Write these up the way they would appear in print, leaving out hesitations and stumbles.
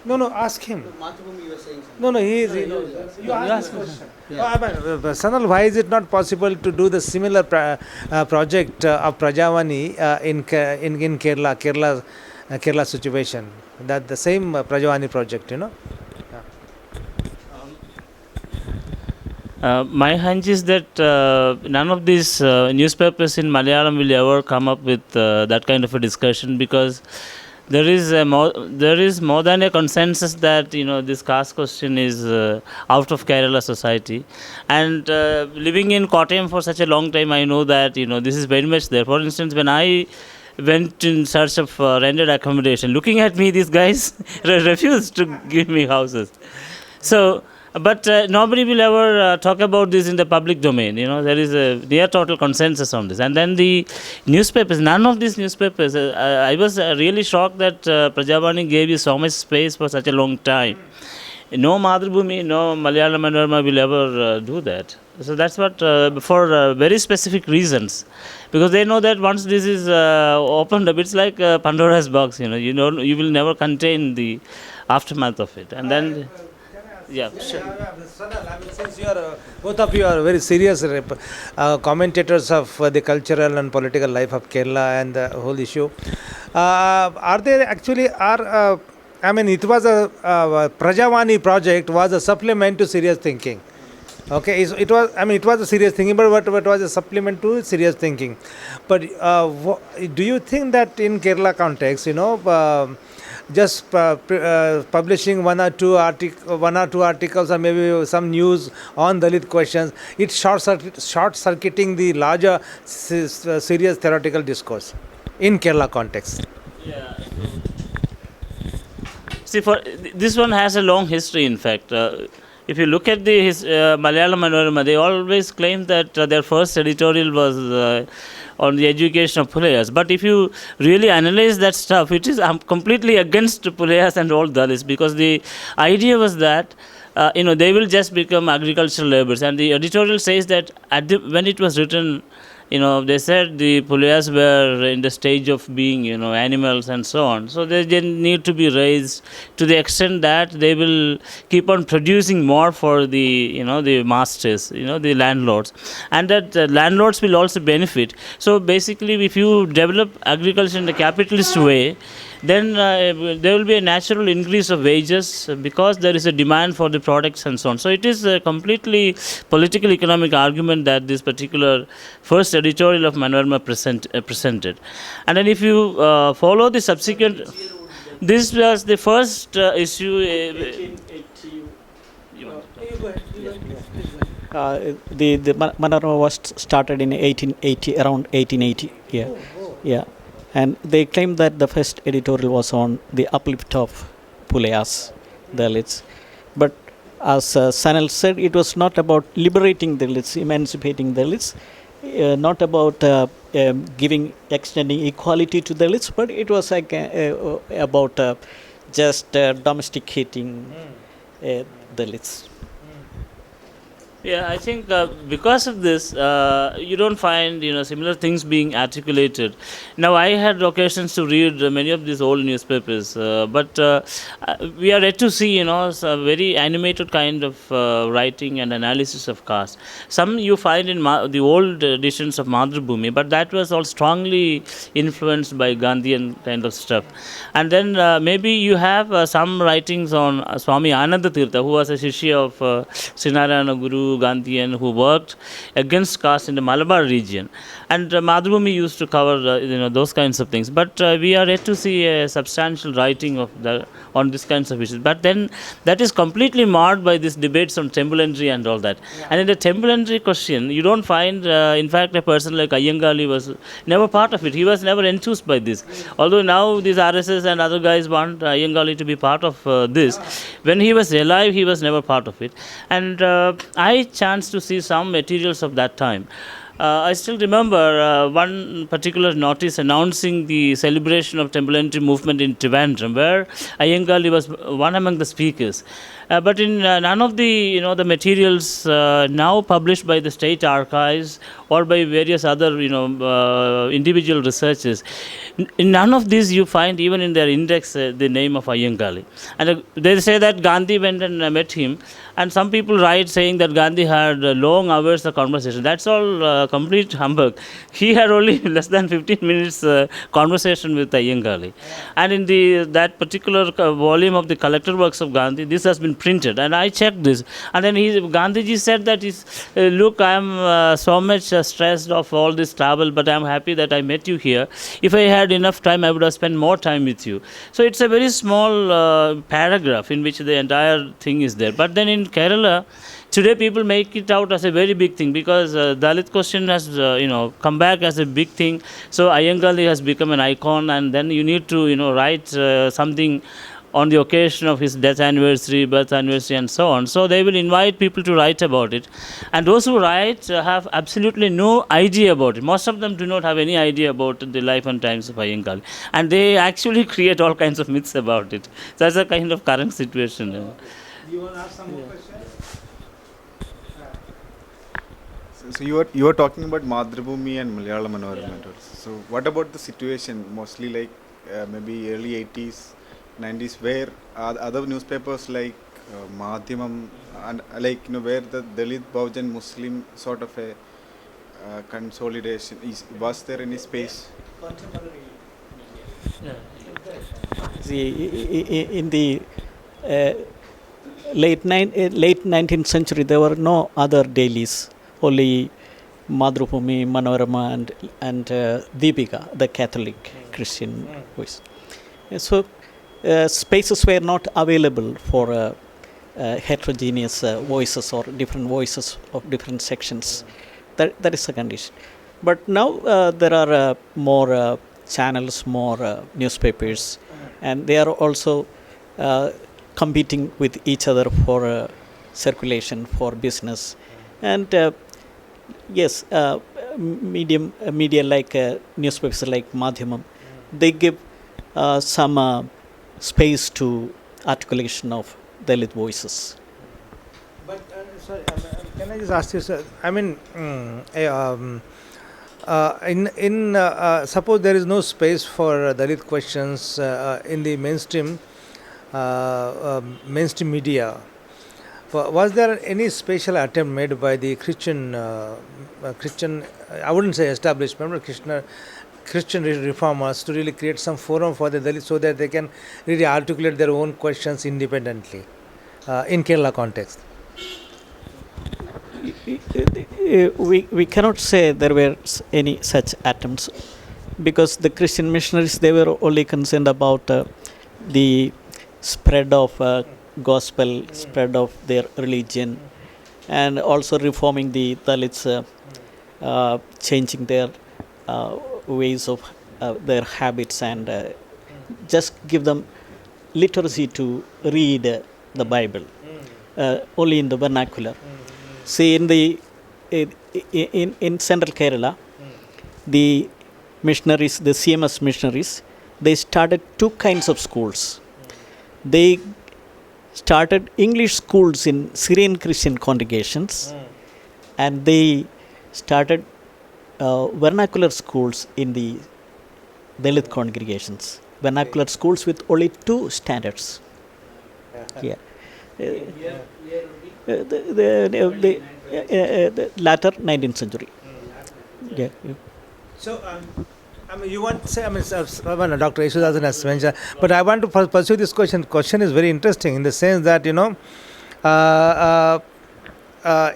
No, no, ask him. Mathrubhumi, you were saying something. No, no, he is. You ask the question. Sanal, why is it not possible to do the similar project of Prajavani in Kerala situation? That the same Prajavani project, you know. My hunch is that none of these newspapers in Malayalam will ever come up with that kind of a discussion, because there is more than a consensus that this caste question is out of Kerala society, and living in Kottayam for such a long time, I know that this is very much there. For instance, when I went in search of rented accommodation, looking at me, these guys refused to give me houses. So, but nobody will ever talk about this in the public domain. There is a near total consensus on this. And then the newspapers, none of these newspapers, I was really shocked that Prajavani gave you so much space for such a long time. No Madhubhumi, no Malayala Manorama will ever do that. So that's what, for very specific reasons. Because they know that once this is opened up, it's like Pandora's box, you will never contain the aftermath of it. And then... Yeah, sure. Since both of you are very serious commentators of the cultural and political life of Kerala and the whole issue, are there actually it was a Prajavani project was a supplement to serious thinking. Okay, it was a serious thinking, but it was a supplement to serious thinking. But do you think that in Kerala context, just publishing one or two articles or maybe some news on Dalit questions, it's short-circuiting the larger serious theoretical discourse in Kerala context? Yeah. See, this one has a long history, in fact. If you look at the Malayala Manorama, they always claim that their first editorial was on the education of Pulayas. But if you really analyze that stuff, it is completely against Pulayas and all Dalits, because the idea was that they will just become agricultural laborers. And the editorial says that when it was written, they said the Pulayas were in the stage of being, animals and so on. So they need to be raised to the extent that they will keep on producing more for the, the masters, the landlords. And that landlords will also benefit. So basically, if you develop agriculture in the capitalist way, then there will be a natural increase of wages because there is a demand for the products and so on. So it is a completely political economic argument that this particular first editorial of Manorama presented. And then if you follow the subsequent, this was the first issue. The Manorama was started in 1880, around 1880. Yeah, yeah. And they claim that the first editorial was on the uplift of Pulayas, Dalits. But as Sanal said, it was not about liberating the Dalits, emancipating the Dalits, not about extending equality to the Dalits, but it was like about just domesticating the Dalits. Yeah, I think because of this, you don't find similar things being articulated. Now, I had occasions to read many of these old newspapers, but we are yet to see a very animated kind of writing and analysis of caste. Some you find in the old editions of Madhubhumi, but that was all strongly influenced by Gandhian kind of stuff. And then maybe you have some writings on Swami Anandatirtha, who was a Shishya of Srinarayana Guru, Gandhian, who worked against caste in the Malabar region, and Madhubhumi used to cover those kinds of things. But we are yet to see a substantial writing on these kinds of issues. But then that is completely marred by these debates on temple entry and all that. Yeah. And in the temple entry question, you don't find, in fact, a person like Iyengali was never part of it. He was never enthused by this. Although now these RSS and other guys want Iyengali to be part of this. When he was alive, he was never part of it. And I chanced to see some materials of that time. I still remember one particular notice announcing the celebration of temple entry movement in Trivandrum, where Iyengali was one among the speakers. But in none of the the materials now published by the state archives or by various other individual researchers, In none of these you find even in their index the name of Iyengali. And they say that Gandhi went and met him, and some people write saying that Gandhi had long hours of conversation. That's all complete humbug. He had only less than 15 minutes conversation with Iyengali. And in that particular volume of the collected works of Gandhi, this has been printed, and I checked this. And then Gandhiji said that, look, I am so much stressed of all this travel, but I am happy that I met you here. If I had enough time, I would have spent more time with you. So it's a very small paragraph in which the entire thing is there. But then in Kerala, today people make it out as a very big thing, because Dalit question has come back as a big thing. So Iyengali has become an icon, and then you need to write something on the occasion of his death anniversary, birth anniversary, and so on. So they will invite people to write about it. And those who write have absolutely no idea about it. Most of them do not have any idea about the life and times of Iyengali. And they actually create all kinds of myths about it. So that's a kind of current situation. Do you want to ask some more questions? So you are talking about Madhrubhumi and Malayala Manorama. So what about the situation, mostly like maybe early 80s, 90s, where other newspapers like Madhyamam and where the Dalit Bahujan Muslim sort of a consolidation was there any space? See, in the late 19th century, there were no other dailies, only Madhrubhumi, Manorama, and Deepika, the Catholic Christian voice. So spaces were not available for heterogeneous voices or different voices of different sections. That is the condition. But now there are more channels, more newspapers, and they are also competing with each other for circulation, for business. And yes, media like newspapers like Madhyamam, they give some space to articulation of Dalit voices. But sorry, can I just ask you, sir? I mean, suppose there is no space for Dalit questions in the mainstream media. Was there any special attempt made by the Christian, I wouldn't say establishment, but Christian reformers to really create some forum for the Dalits so that they can really articulate their own questions independently in Kerala context? We cannot say there were any such attempts, because the Christian missionaries, they were only concerned about the spread of gospel, spread of their religion, and also reforming the Dalits, changing their ways of their habits, and just give them literacy to read the Bible, only in the vernacular. See, in central Kerala, the missionaries, the CMS missionaries, they started two kinds of schools. They started English schools in Syrian Christian congregations, and they started vernacular schools in the Dalit congregations. Vernacular schools with only two standards. Yeah. The latter 19th century. Yeah. So, I mean, you want to say, Dr. Yesudasan has mentioned, but I want to pursue this question. Question is very interesting in the sense that,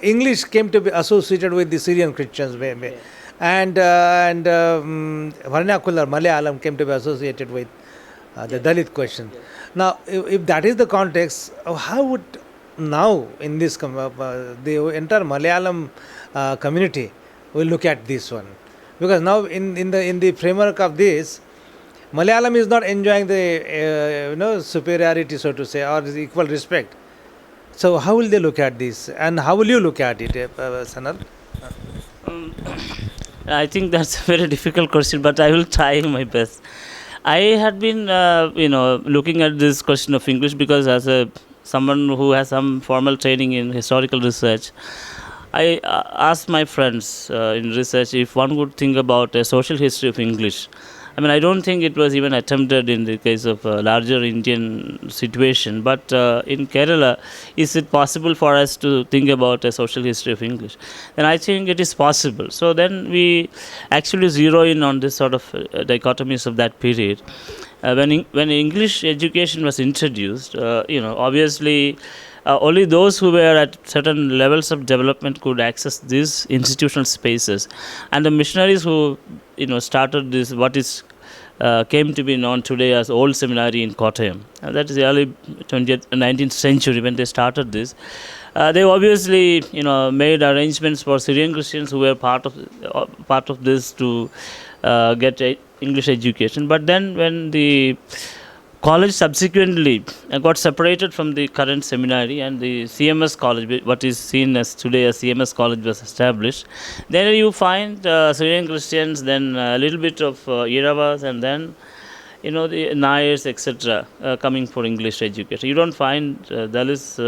English came to be associated with the Syrian Christians, and vernacular Malayalam came to be associated with the Dalit question. Now, if that is the context, how would now in this the entire Malayalam community will look at this one? Because now in the framework of this, Malayalam is not enjoying the superiority, so to say, or the equal respect. So how will they look at this, and how will you look at it, Sanal? I think that's a very difficult question, but I will try my best. I had been, looking at this question of English because as someone who has some formal training in historical research, I asked my friends in research if one would think about a social history of English. I mean, I don't think it was even attempted in the case of a larger Indian situation. But in Kerala, is it possible for us to think about a social history of English? Then I think it is possible. So then we actually zero in on this sort of dichotomies of that period. When English education was introduced, obviously only those who were at certain levels of development could access these institutional spaces, and the missionaries who started this, what is came to be known today as Old Seminary in Kottayam. That is the early 19th century when they started this. They obviously, made arrangements for Syrian Christians who were part of this to get English education. But then, when the college subsequently got separated from the current seminary, and the CMS college, what is seen as today as CMS college, was established, then you find Syrian Christians, then a little bit of Yeravas, and then the Nayars, etc., coming for English education. You don't find Dalits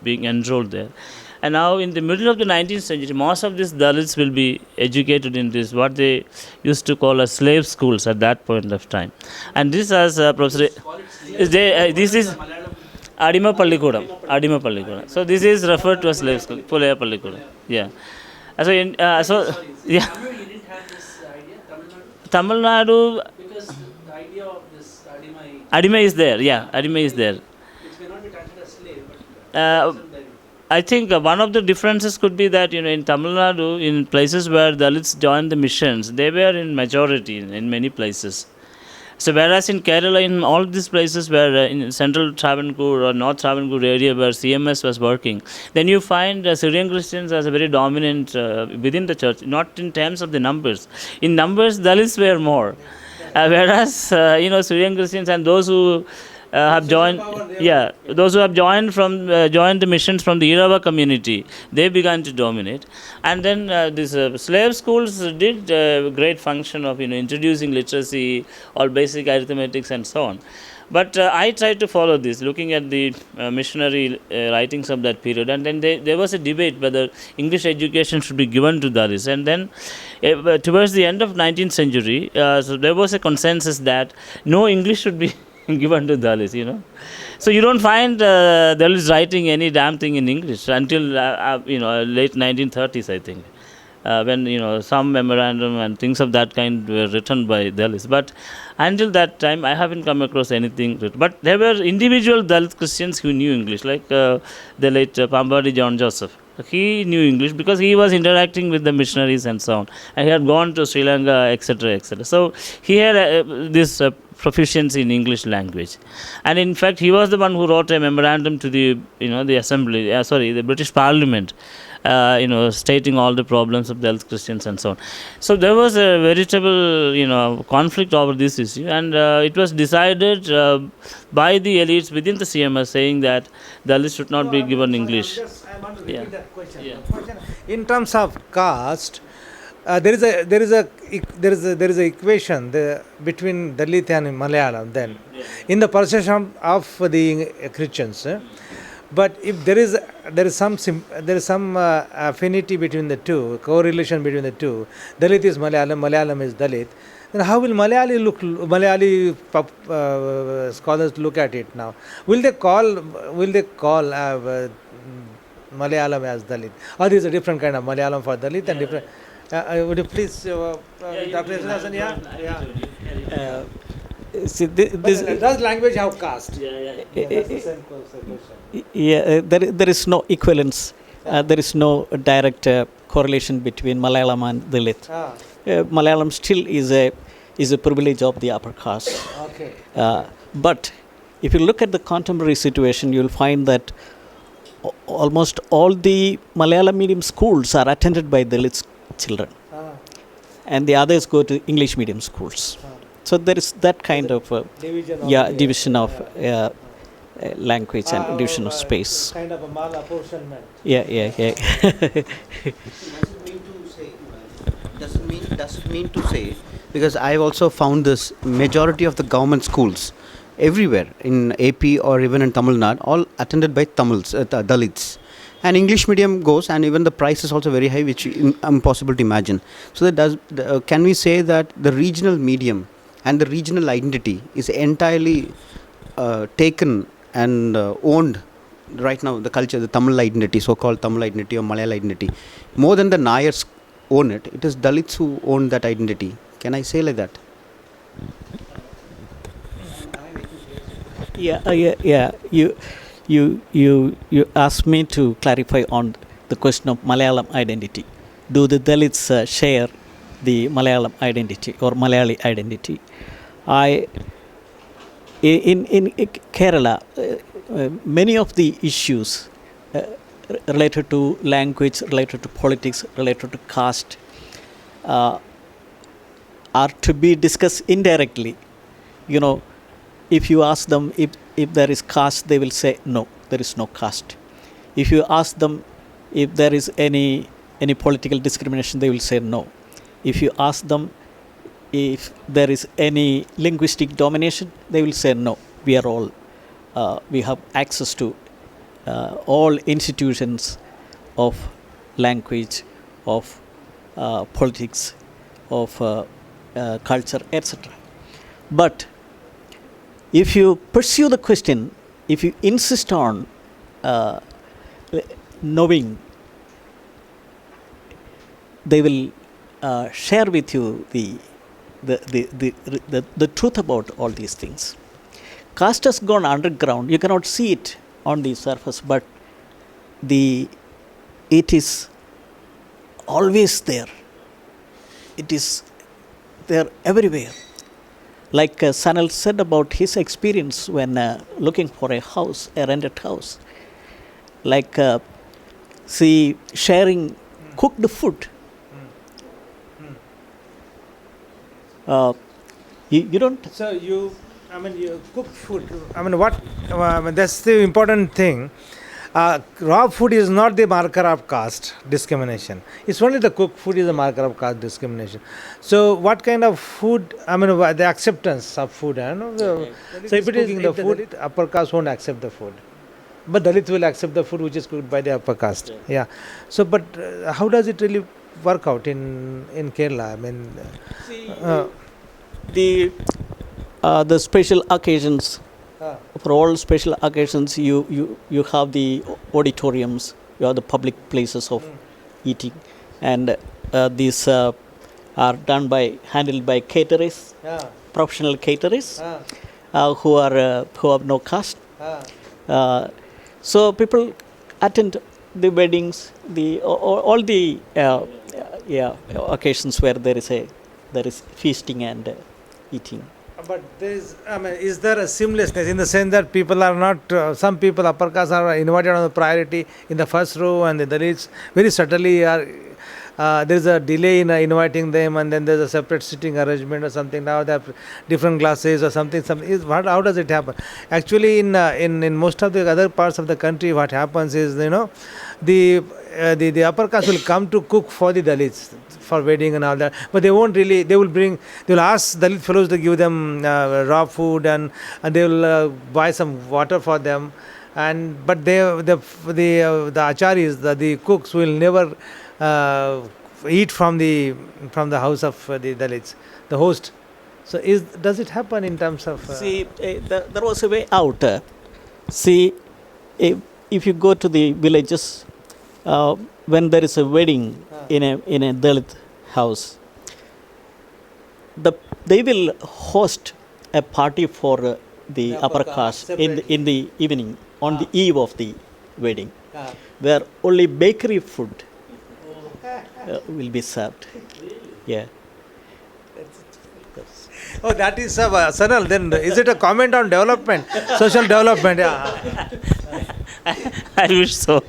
being enrolled there. And now, in the middle of the 19th century, most of these Dalits will be educated in this, what they used to call as slave schools at that point of time. And this, as Professor, this is Adima Pallikudam. So this is referred to as slave school, Pulaya Pallikudam. Yeah. Yeah. You didn't have this idea, Tamil Nadu. because the idea of this Adima is there. Yeah, Adima is there. which may not be considered as slave, but I think one of the differences could be that in Tamil Nadu, in places where Dalits joined the missions, they were in majority in many places. So whereas in Kerala, in all these places where in central Travancore or North Travancore area where CMS was working, then you find Syrian Christians as a very dominant within the church, not in terms of the numbers. In numbers, Dalits were more. Whereas, Syrian Christians and those who have joined, those who have joined the missions from the Irava community, they began to dominate. And then these slave schools did a great function of introducing literacy, all basic arithmetics and so on. But I tried to follow this, looking at the missionary writings of that period, and then there was a debate whether English education should be given to Dalits. And then towards the end of 19th century, so there was a consensus that no English should be given to Dalits, So you don't find Dalits writing any damn thing in English until late 1930s, I think, when some memorandum and things of that kind were written by Dalits. But until that time, I haven't come across anything written. But there were individual Dalit Christians who knew English, like the late Pambadi John Joseph. He knew English because he was interacting with the missionaries and so on. And he had gone to Sri Lanka, etc., etc. So he had this proficiency in English language. And in fact, he was the one who wrote a memorandum to the the British Parliament, stating all the problems of Dalit Christians and so on. So there was a veritable, conflict over this issue, and it was decided by the elites within the CMS, saying that Dalits should not be given English. I want to repeat that question. Yeah. In terms of caste, there is a equation between Dalit and Malayalam. Then, in the perception of the Christians. But if there is some affinity between the two, correlation between the two, Dalit is Malayalam, Malayalam is Dalit, then how will Malayali scholars look at it now? Will they call Malayalam as Dalit, or there is a different kind of Malayalam for Dalit and different? Would you please, Dr. Yesudasan, See, does language have caste? there is no equivalence. There is no direct correlation between Malayalam and Dalit. Malayalam still is a privilege of the upper caste. Okay. But if you look at the contemporary situation, you will find that almost all the Malayalam medium schools are attended by Dalit children, and the others go to English medium schools. So there is that kind of division of language and division of space. Kind of a malapportionment. Doesn't mean to say, because I've also found this majority of the government schools everywhere in AP or even in Tamil Nadu, all attended by Dalits. And English medium goes, and even the price is also very high, which is impossible to imagine. So can we say that the regional medium and the regional identity is entirely taken and owned right now. The culture, the Tamil identity, so-called Tamil identity or Malayala identity, more than the Nayars own it. It is Dalits who own that identity. Can I say like that? Yeah. You asked me to clarify on the question of Malayalam identity. Do the Dalits share the Malayalam identity or Malayali identity? In Kerala, many of the issues related to language, related to politics, related to caste are to be discussed indirectly. You know, if you ask them if there is caste, they will say no, there is no caste. If you ask them if there is any political discrimination, they will say no. If you ask them if there is any linguistic domination, they will say no. We are all we have access to all institutions of language, of politics, of culture, etc. But if you pursue the question, if you insist on knowing, they will share with you the truth about all these things. Caste has gone underground. You cannot see it on the surface, but it is always there. It is there everywhere. Like Sanal said about his experience when looking for a house, a rented house. Like sharing cooked food. You don't. So you cook food. That's the important thing. Raw food is not the marker of caste discrimination. It's only the cooked food is the marker of caste discrimination. So what kind of food, the acceptance of food, so if it is the food, upper caste won't accept the food. But Dalits will accept the food which is cooked by the upper caste. Yeah. So, but how does it really work out in Kerala? The special occasions. For all special occasions, you have the auditoriums, you have the public places of eating, and these are handled by caterers, professional caterers, who have no caste. So people attend the weddings, all the occasions where there is feasting and eating. But is there a seamlessness in the sense that people are not, some people, upper caste, are invited on the priority in the first row, and the Dalits very subtly there is a delay in inviting them, and then there's a separate sitting arrangement or something. Now they have different glasses or something. How does it happen? Actually, in most of the other parts of the country, what happens is, the upper caste will come to cook for the Dalits for wedding and all that, but they won't really. They will ask Dalit fellows to give them raw food, and they will buy some water for them, but the acharyas, the cooks will never eat from the house of the Dalits, the host. So does it happen in terms of? There was a way out. If you go to the villages, when there is a wedding in a Dalit house, they will host a party for the upper caste in the evening, on the eve of the wedding, where only bakery food will be served. Yeah. Oh, that is Sanal. Then is it a comment on development, social development? Yeah. I wish so.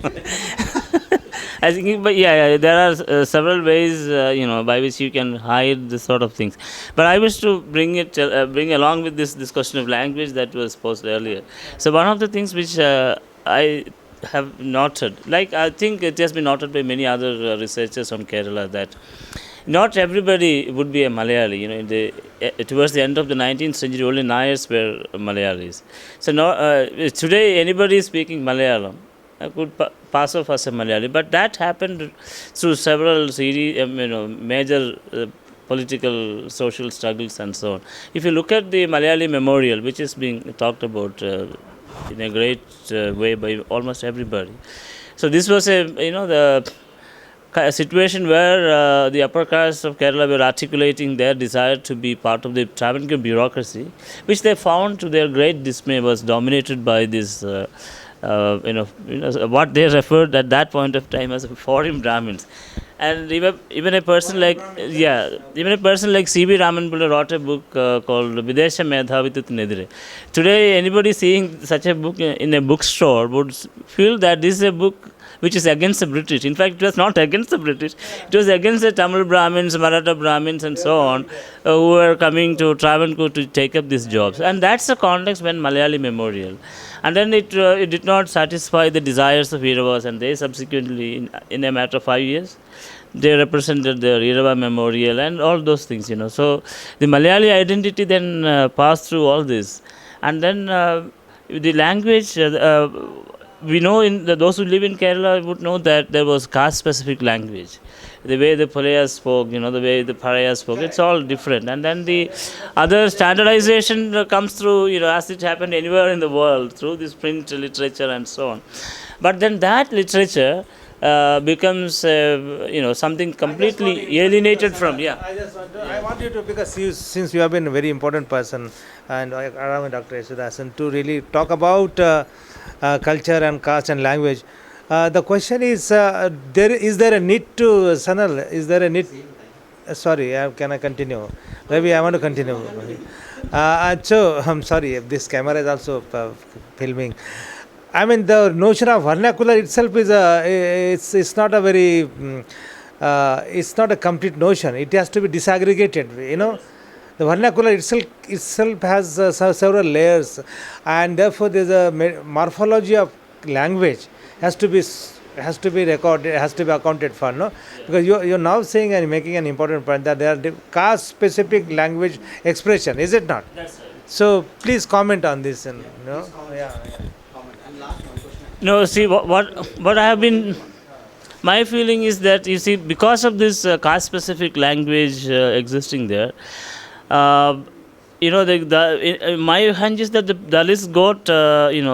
I think, but there are several ways, by which you can hide this sort of things. But I wish to bring along with this discussion of language that was posed earlier. So one of the things which I have noted, like I think it has been noted by many other researchers from Kerala, that not everybody would be a Malayali. Towards the end of the 19th century, only Nayars were Malayalis. So today, anybody speaking Malayalam could pass off as a Malayali. But that happened through several major political, social struggles and so on. If you look at the Malayali memorial, which is being talked about in a great way by almost everybody. So this was a situation where the upper caste of Kerala were articulating their desire to be part of the Travancore bureaucracy, which they found to their great dismay was dominated by this, what they referred at that point of time as foreign Brahmins. And even a person like C.B. Ramanpilla wrote a book called Videsha Medhavitut Nedire. Today, anybody seeing such a book in a bookstore would feel that this is a book which is against the British. In fact, it was not against the British. It was against the Tamil Brahmins, Maratha Brahmins and so on, who were coming to Travancore to take up these jobs. And that's the context when Malayali Memorial. And then it did not satisfy the desires of Iravas, and they subsequently, in a matter of 5 years, they represented the Irava Memorial and all those things, So the Malayali identity then passed through all this. And then the language, we know those who live in Kerala would know that there was caste-specific language. The way the Pulayas spoke, the way the Parayas spoke, it's all different. And then the other standardization comes through, as it happened anywhere in the world, through this print literature and so on. But then that literature becomes, something completely alienated from, I want you to, because since you have been a very important person, and along with Dr. Yesudasan, to really talk about culture and caste and language. The question is, is there a need to, Sanal, is there a need? Sorry, can I continue? Maybe I want to continue. So, I'm sorry, if this camera is also filming. I mean, the notion of vernacular itself is it's not a very, it's not a complete notion. It has to be disaggregated, The vernacular itself has several layers, and therefore there is a morphology of language has to be recorded, has to be accounted for, no? Because you're now saying and making an important point that there are caste-specific language expression, is it not? That's right. So please comment on this, No, see, what I have been, my feeling is that, because of this caste-specific language existing there, my hunch is that the Dalits got,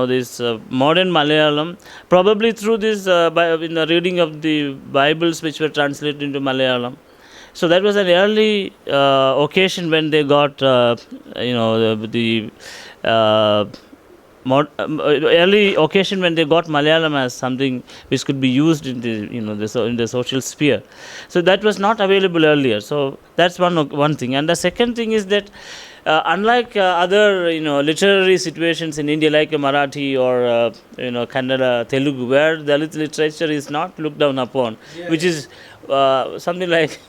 this modern Malayalam, probably through this, in the reading of the Bibles which were translated into Malayalam. So that was an early occasion when they got, early occasion when they got Malayalam as something which could be used in the in the social sphere. So that was not available earlier. So that's one thing. And the second thing is that unlike other literary situations in India like Marathi or Kannada, Telugu, where Dalit literature is not looked down upon, which is something like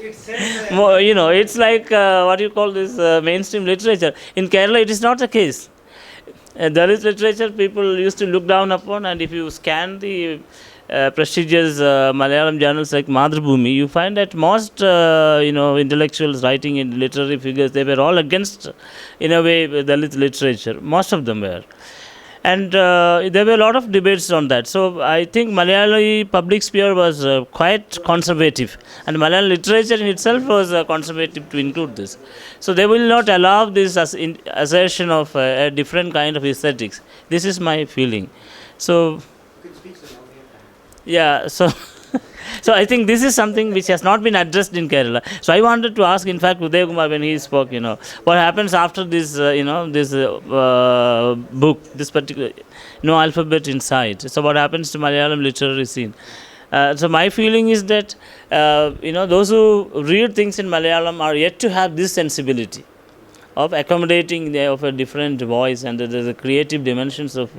it's like what you call this mainstream literature. In Kerala, it is not the case. Dalit literature people used to look down upon, and if you scan the prestigious Malayalam journals like Madhrubhumi, you find that most intellectuals writing in literary figures, they were all against, in a way, Dalit literature. Most of them were. And there were a lot of debates on that. So I think Malayali public sphere was quite conservative, and Malayalam literature in itself was conservative to include this. So they will not allow this assertion of a different kind of aesthetics. This is my feeling. So, yeah, so I think this is something which has not been addressed in Kerala. So I wanted to ask, in fact, Uday Kumar, when he spoke, what happens after this, this book, this particular, no alphabet inside. So what happens to Malayalam literary scene? So my feeling is that, those who read things in Malayalam are yet to have this sensibility of accommodating of a different voice, and the creative dimensions of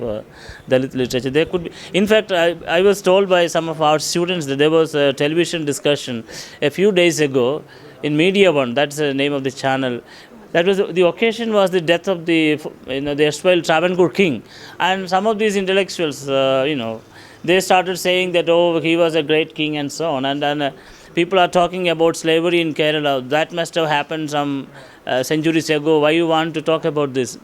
Dalit literature. There could be, in fact, I was told by some of our students that there was a television discussion a few days ago in Media One, that's the name of the channel. That was the occasion was the death of the erstwhile Travancore king, and some of these intellectuals, they started saying that, oh, he was a great king and so on, and then people are talking about slavery in Kerala. That must have happened some centuries ago. Why you want to talk about this?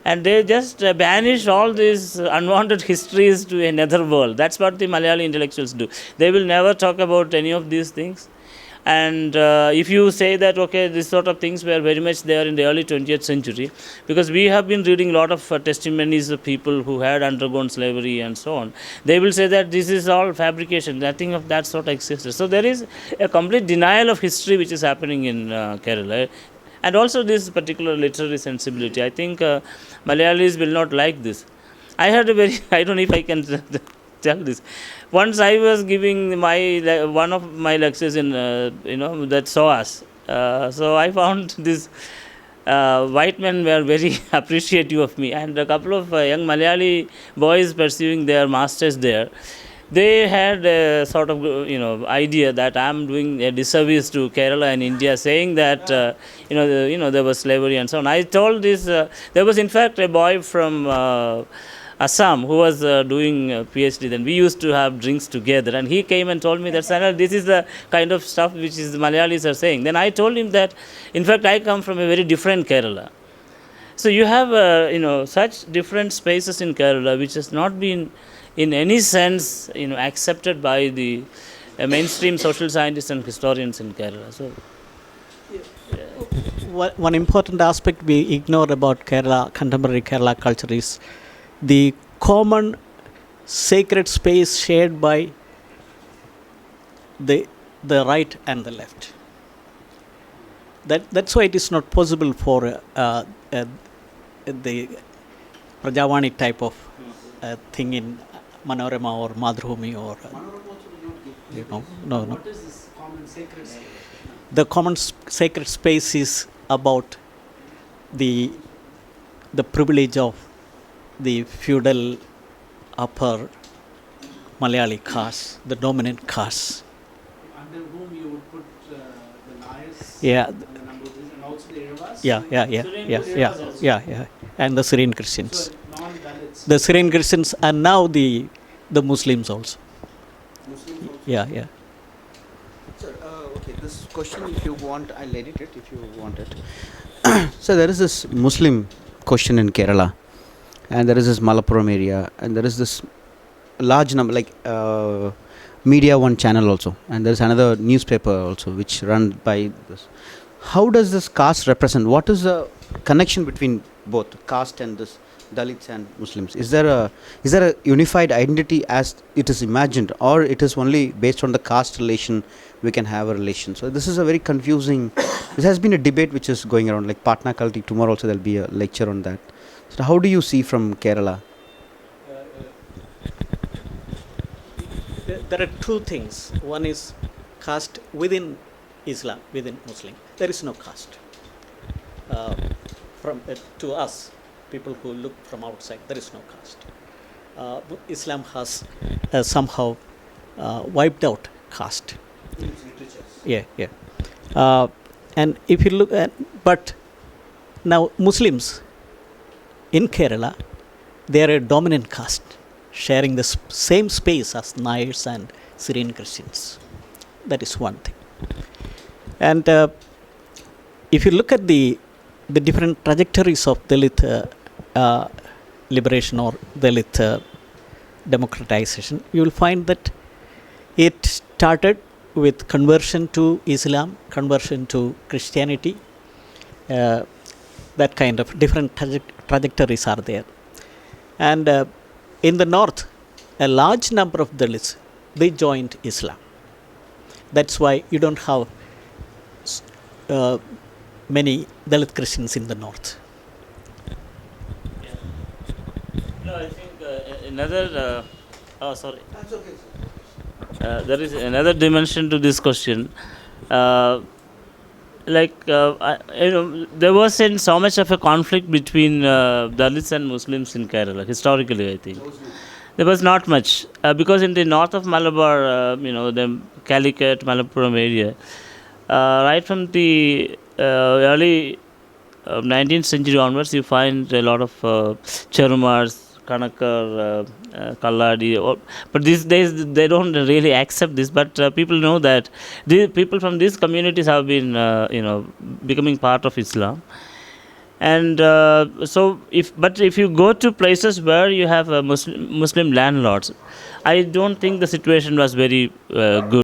And they just banish all these unwanted histories to another world. That's what the Malayali intellectuals do. They will never talk about any of these things. And if you say that, okay, this sort of things were very much there in the early 20th century, because we have been reading a lot of testimonies of people who had undergone slavery and so on, they will say that this is all fabrication, nothing of that sort existed. So there is a complete denial of history which is happening in Kerala. And also this particular literary sensibility. I think Malayalis will not like this. I had a very, I don't know if I can tell this. Once I was giving one of my lectures in, that SOAS. So I found this white men were very appreciative of me, and a couple of young Malayali boys pursuing their masters there. They had a sort of idea that I am doing a disservice to Kerala and India, saying that there was slavery and so on. I told this. There was in fact a boy from Assam who was doing a PhD. Then we used to have drinks together, and he came and told me that, Sanal, this is the kind of stuff which is the Malayalis are saying. Then I told him that in fact I come from a very different Kerala. So you have such different spaces in Kerala which has not been in any sense accepted by the mainstream social scientists and historians in Kerala. So One important aspect we ignore about Kerala, contemporary Kerala culture, is the common sacred space shared by the right and the left. That's why it is not possible for the Prajavani type of thing in Manorama or Madhurumi or no. What is this common sacred space? The common sacred space is about the privilege of the feudal upper Malayali caste, the dominant caste. Under whom you would put the Nayars, Yeah. and the Nambudis, and also the Iravas? Yeah. And the Syrian Christians. So non-Dalits. The Syrian Christians are now the Muslims also. Muslims also. Yeah. Sir, okay, this question, if you want, I'll edit it if you want it. So there is this Muslim question in Kerala, and there is this Malappuram area, and there is this large number, like Media One channel also, and there is another newspaper also which run by this. How does this caste represent? What is the connection between both caste and this Dalits and Muslims? Is there a unified identity as it is imagined, or it is only based on the caste relation we can have a relation? So this is a very confusing. This has been a debate which is going around, like Patna Kalti. Tomorrow also there will be a lecture on that. So how do you see from Kerala? There are two things. One is caste within Islam, within Muslim. There is no caste. To us, people who look from outside, there is no caste. Islam has somehow wiped out caste. Yeah. And if you look at, but now Muslims in Kerala, they are a dominant caste, sharing the same space as Nayars and Syrian Christians. That is one thing. And if you look at the different trajectories of Dalit liberation or Dalit democratization, you will find that it started with conversion to Islam, conversion to Christianity. That kind of different trajectories are there. And in the north, a large number of Dalits, they joined Islam. That's why you don't have many Dalit Christians in the north. No, I think another. Sorry. That's okay, sir. There is another dimension to this question. There wasn't so much of a conflict between Dalits and Muslims in Kerala historically. I think there was not much because in the north of Malabar, the Calicut, Malappuram area, right from the early 19th century onwards, you find a lot of Cherumars, Kanakar, Kalladi, but these days they don't really accept this. But people know that the people from these communities have been, becoming part of Islam. And if you go to places where you have Muslim landlords, I don't think the situation was very good.